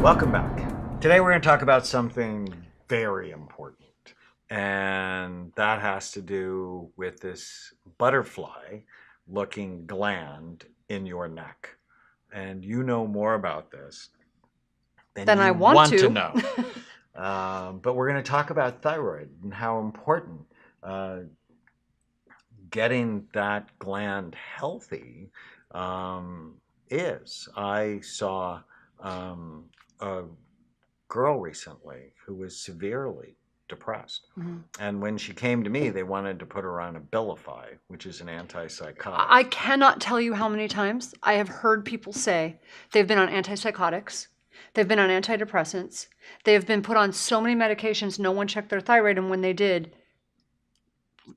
Welcome back. Today we're going to talk about something very important, and that has to do with this butterfly-looking gland in your neck. And you know more about this than I you want to know. But we're going to talk about thyroid and how important getting that gland healthy is. I saw a girl recently who was severely depressed. Mm-hmm. And when she came to me, they wanted to put her on Abilify, which is an antipsychotic. I cannot tell you how many times I have heard people say they've been on antipsychotics, they've been on antidepressants, they've been put on so many medications, no one checked their thyroid, and when they did,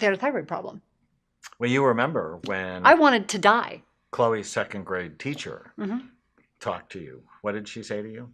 they had a thyroid problem. Well, you remember when I wanted to die. Chloe's second grade teacher talked to you. What did she say to you?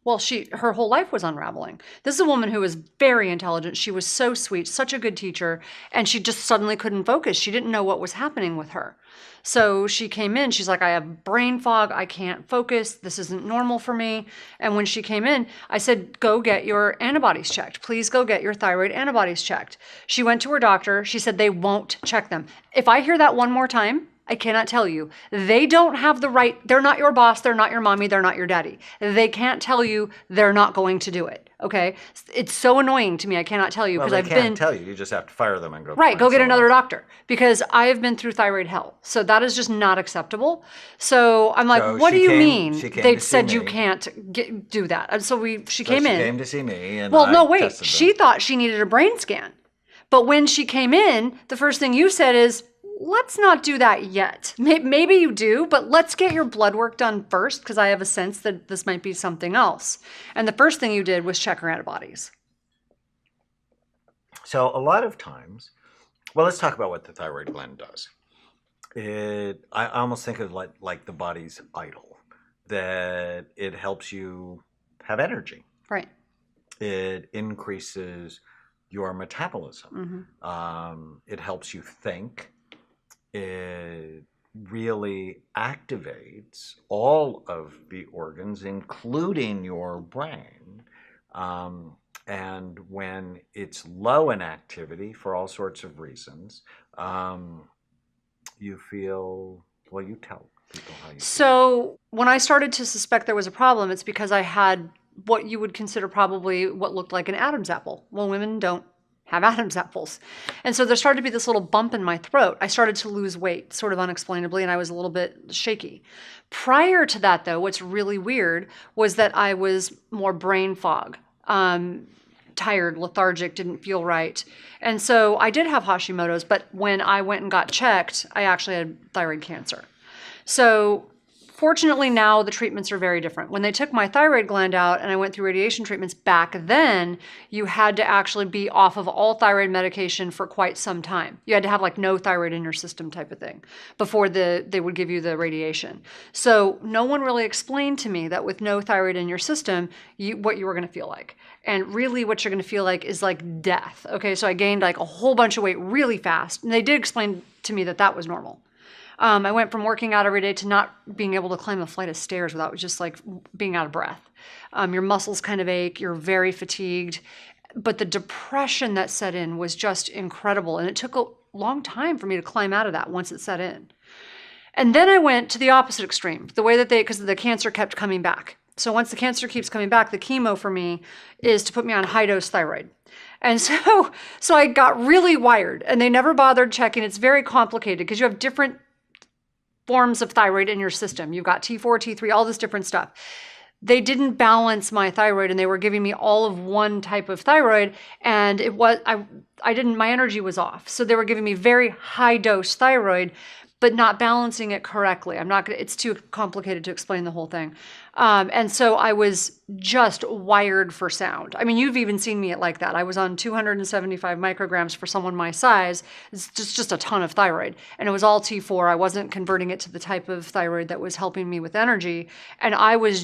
Well, her whole life was unraveling. This is a woman who was very intelligent. She was so sweet, such a good teacher, and she just suddenly couldn't focus. She didn't know what was happening with her. So she came in, she's like, I have brain fog, I can't focus, this isn't normal for me. And when she came in, I said, go get your antibodies checked. Please go get your thyroid antibodies checked. She went to her doctor, she said they won't check them. If I hear that one more time, I cannot tell you. They don't have the right, they're not your boss, they're not your mommy, they're not your daddy. They can't tell you they're not going to do it, okay? It's so annoying to me, I cannot tell you. Well, they can't tell you, you just have to fire them and go right, go get another doctor. Because I have been through thyroid hell. So that is just not acceptable. So I'm like, what do you mean? They've said you can't do that. And so she came in. She came to see me and well, no, wait, she thought she needed a brain scan. But when she came in, the first thing you said is, let's not do that yet. Maybe you do, but let's get your blood work done first because I have a sense that this might be something else. And the first thing you did was check her antibodies. So a lot of times, well, let's talk about what the thyroid gland does. I almost think of like the body's idol, that it helps you have energy. Right. It increases your metabolism. It helps you think. It really activates all of the organs, including your brain. And when it's low in activity for all sorts of reasons, you feel, well, you tell people how you feel. So when I started to suspect there was a problem, it's because I had what you would consider probably what looked like an Adam's apple. Well, women don't have Adam's apples. And so there started to be this little bump in my throat. I started to lose weight, sort of unexplainably, and I was a little bit shaky. Prior to that, though, what's really weird was that I was more brain fog, tired, lethargic, didn't feel right. And so I did have Hashimoto's, but when I went and got checked, I actually had thyroid cancer. So fortunately, now the treatments are very different. When they took my thyroid gland out and I went through radiation treatments back then, you had to actually be off of all thyroid medication for quite some time. You had to have like no thyroid in your system type of thing before they would give you the radiation. So no one really explained to me that with no thyroid in your system, what you were going to feel like. And really what you're going to feel like is like death. Okay, so I gained like a whole bunch of weight really fast. And they did explain to me that that was normal. I went from working out every day to not being able to climb a flight of stairs without just like being out of breath. Your muscles kind of ache, you're very fatigued. But the depression that set in was just incredible. And it took a long time for me to climb out of that once it set in. And then I went to the opposite extreme, the way that because the cancer kept coming back. So once the cancer keeps coming back, the chemo for me is to put me on high-dose thyroid. And so I got really wired, and they never bothered checking. It's very complicated because you have different forms of thyroid in your system. You've got T4, T3, all this different stuff. They didn't balance my thyroid, and they were giving me all of one type of thyroid, and my energy was off. So they were giving me very high dose thyroid, but not balancing it correctly. It's too complicated to explain the whole thing. And so I was just wired for sound. I mean, you've even seen me like that. I was on 275 micrograms for someone my size. It's just a ton of thyroid. And it was all T4. I wasn't converting it to the type of thyroid that was helping me with energy. And I was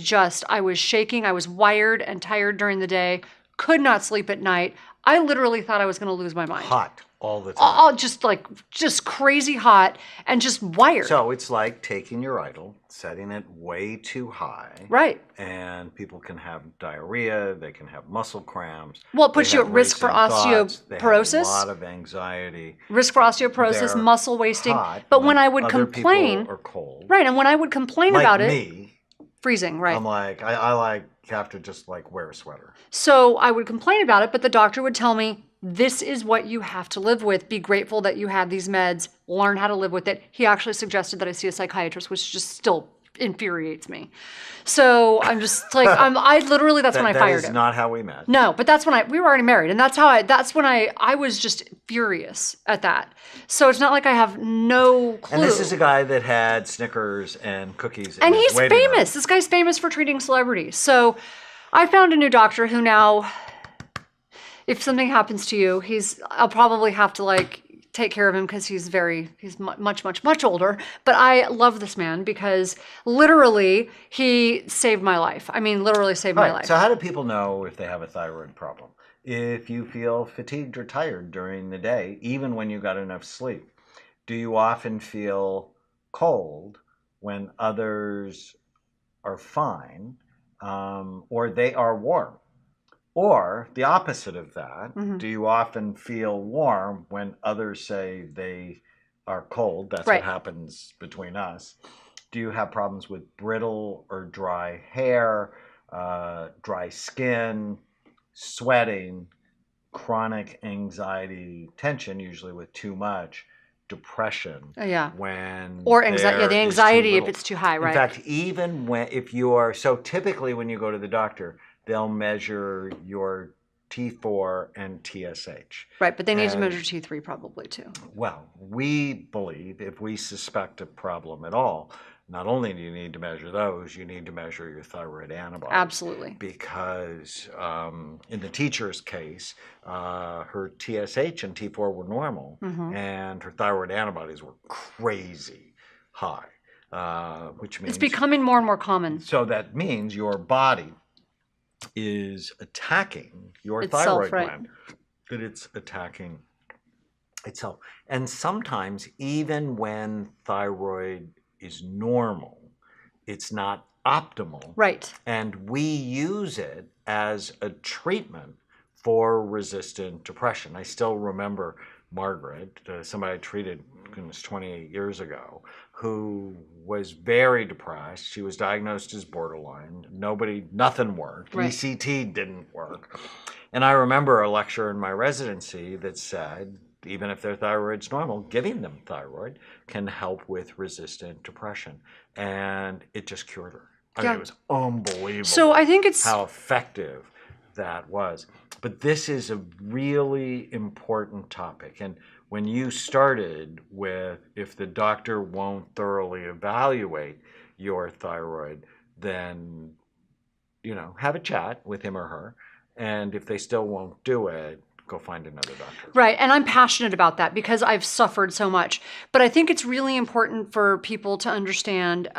shaking. I was wired and tired during the day, could not sleep at night. I literally thought I was going to lose my mind. Hot all the time. All just crazy hot and just wired. So it's like taking your idol, setting it way too high. Right. And people can have diarrhea, they can have muscle cramps. Well, it puts you at risk for osteoporosis. They have a lot of anxiety. Risk for osteoporosis, They're muscle wasting. hot But when I would other complain, people are cold. right, and when I would complain Like about me, freezing, right. I'm like, I like have to just like wear a sweater. So I would complain about it, but the doctor would tell me, this is what you have to live with. Be grateful that you have these meds. Learn how to live with it. He actually suggested that I see a psychiatrist, which just still infuriates me. So I'm just like, I literally, that's when I fired him. That is not how we met. No, but that's when we were already married. And that's when I was just furious at that. So it's not like I have no clue. And this is a guy that had Snickers and cookies. And he's famous. This guy's famous for treating celebrities. So I found a new doctor who now, if something happens to you, I'll probably have to like take care of him because he's much older. But I love this man because literally he saved my life. I mean, literally saved my life. So how do people know if they have a thyroid problem? If you feel fatigued or tired during the day, even when you got enough sleep, do you often feel cold when others are fine, or they are warm? Or the opposite of that, do you often feel warm when others say they are cold? That's what happens between us. Do you have problems with brittle or dry hair, dry skin, sweating, chronic anxiety, tension, usually with too much, depression? Or anxiety, the anxiety if it's too high, right? In fact, even if you are, so typically when you go to the doctor, they'll measure your T4 and TSH. Right, but they need to measure T3 probably too. Well, we believe if we suspect a problem at all, not only do you need to measure those, you need to measure your thyroid antibodies. Absolutely. Because in the teacher's case, her TSH and T4 were normal, and her thyroid antibodies were crazy high, which means... It's becoming more and more common. So that means your body is attacking your thyroid gland, that it's attacking itself. And sometimes even when thyroid is normal, it's not optimal. Right. And we use it as a treatment for resistant depression. I still remember Margaret, somebody I treated, goodness, 28 years ago, who was very depressed. She was diagnosed as borderline. Nothing worked. Right. ECT didn't work. And I remember a lecture in my residency that said, even if their thyroid's normal, giving them thyroid can help with resistant depression. And it just cured her. I mean, it was unbelievable. So I think it's how effective that was. But this is a really important topic. And when you started with, if the doctor won't thoroughly evaluate your thyroid, then, have a chat with him or her. And if they still won't do it, go find another doctor. Right. And I'm passionate about that because I've suffered so much. But I think it's really important for people to understand.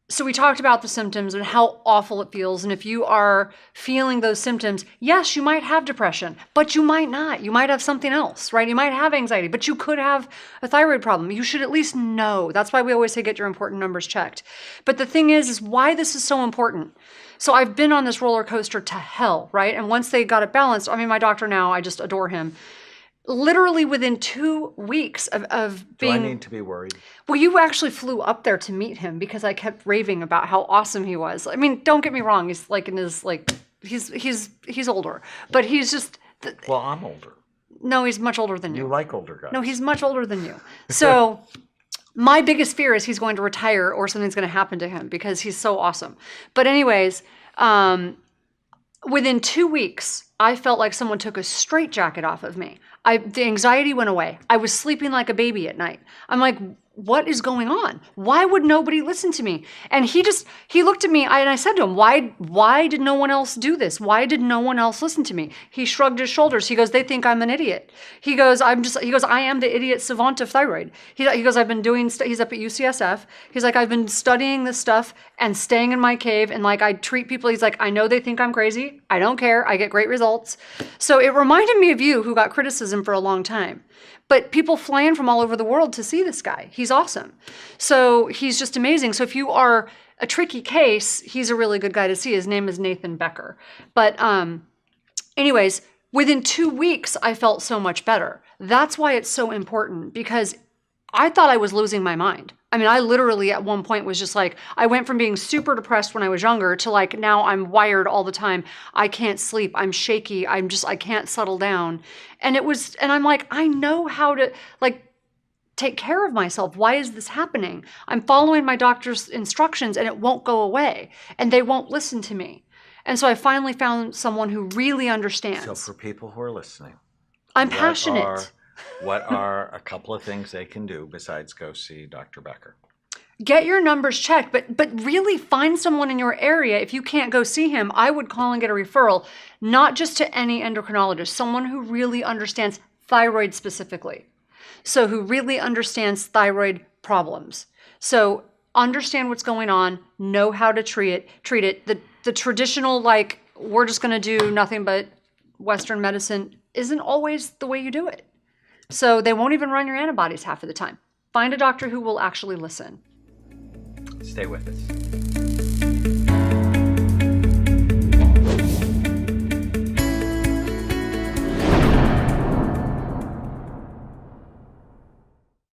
So we talked about the symptoms and how awful it feels. And if you are feeling those symptoms, yes, you might have depression, but you might not. You might have something else, right? You might have anxiety, but you could have a thyroid problem. You should at least know. That's why we always say get your important numbers checked. But the thing is why this is so important. So I've been on this roller coaster to hell, right? And once they got it balanced, I mean, my doctor now, I just adore him. Literally within 2 weeks of being... Do I need to be worried? Well, you actually flew up there to meet him because I kept raving about how awesome he was. I mean, don't get me wrong. He's like in his, he's older. But he's just... Well, I'm older. No, he's much older than you. You like older guys. No, he's much older than you. So my biggest fear is he's going to retire or something's going to happen to him because he's so awesome. But anyways... within 2 weeks, I felt like someone took a straitjacket off of me. The anxiety went away. I was sleeping like a baby at night. I'm like, what is going on? Why would nobody listen to me? And he looked at me and I said to him, why did no one else do this? Why did no one else listen to me? He shrugged his shoulders. He goes, they think I'm an idiot. He goes, I am the idiot savant of thyroid. He goes, I've been doing, he's up at UCSF. He's like, I've been studying this stuff and staying in my cave. And like, I treat people. He's like, I know they think I'm crazy. I don't care. I get great results. So it reminded me of you, who got criticism for a long time. But people fly in from all over the world to see this guy. He's awesome. So he's just amazing. So if you are a tricky case, he's a really good guy to see. His name is Nathan Becker. But anyways, within 2 weeks, I felt so much better. That's why it's so important, because I thought I was losing my mind. I mean, I literally at one point was just like, I went from being super depressed when I was younger to like, now I'm wired all the time. I can't sleep. I'm shaky. I can't settle down. And I'm like, I know how to like take care of myself. Why is this happening? I'm following my doctor's instructions and it won't go away and they won't listen to me. And so I finally found someone who really understands. So for people who are listening, I'm passionate. What are a couple of things they can do besides go see Dr. Becker? Get your numbers checked, but really find someone in your area. If you can't go see him, I would call and get a referral, not just to any endocrinologist, someone who really understands thyroid specifically. So who really understands thyroid problems. So understand what's going on, know how to treat it. The traditional, like, we're just going to do nothing but Western medicine isn't always the way you do it. So they won't even run your antibodies half of the time. Find a doctor who will actually listen. Stay with us.